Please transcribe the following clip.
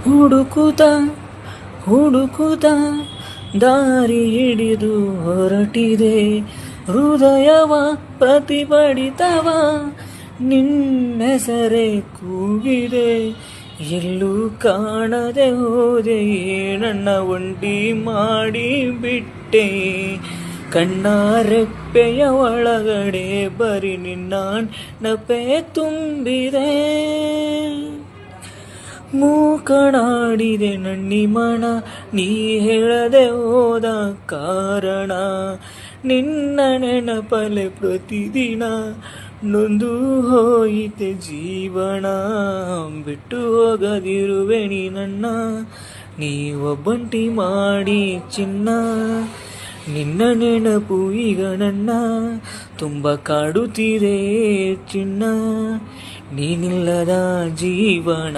ಹುಡುಕುತ್ತ ಹುಡುಕುತ್ತ ದಾರಿ ಹಿಡಿದು ಹೊರಟಿದೆ ಹೃದಯವ ಪ್ರತಿಭಟಿತವ ನಿನ್ನೆಸರೆ ಕೂಗಿದೆ ಎಲ್ಲೂ ಕಾಣದೆ ಹೋದೆ ನನ್ನ ಒಂಟಿ ಮಾಡಿ ಬಿಟ್ಟೆ ಕಣ್ಣ ರೆಪ್ಪೆಯ ಒಳಗಡೆ ಬರೀ ನಿನ್ನ ನೆನಪೇ ತುಂಬಿದೆ ಮೂಕಣಾಡಿದೆ ನನ್ನಿಮನ ನೀ ಹೇಳದೆ ಹೋದ ಕಾರಣ ನಿನ್ನ ನೆನಪಲೆ ಪ್ರತಿದಿನ ನೊಂದು ಹೋಯಿತೆ ಜೀವನ ಬಿಟ್ಟು ಹೋಗದಿರುವೆ ನೀ ನನ್ನ ನೀ ಒಬ್ಬಂಟಿ ಮಾಡಿ ಚಿನ್ನ ನಿನ್ನ ನೆನಪು ಈಗ ನನ್ನ ತುಂಬ ಕಾಡುತ್ತಿದೆ ಚಿನ್ನ ನೀನಿಲ್ಲದ ಜೀವನ.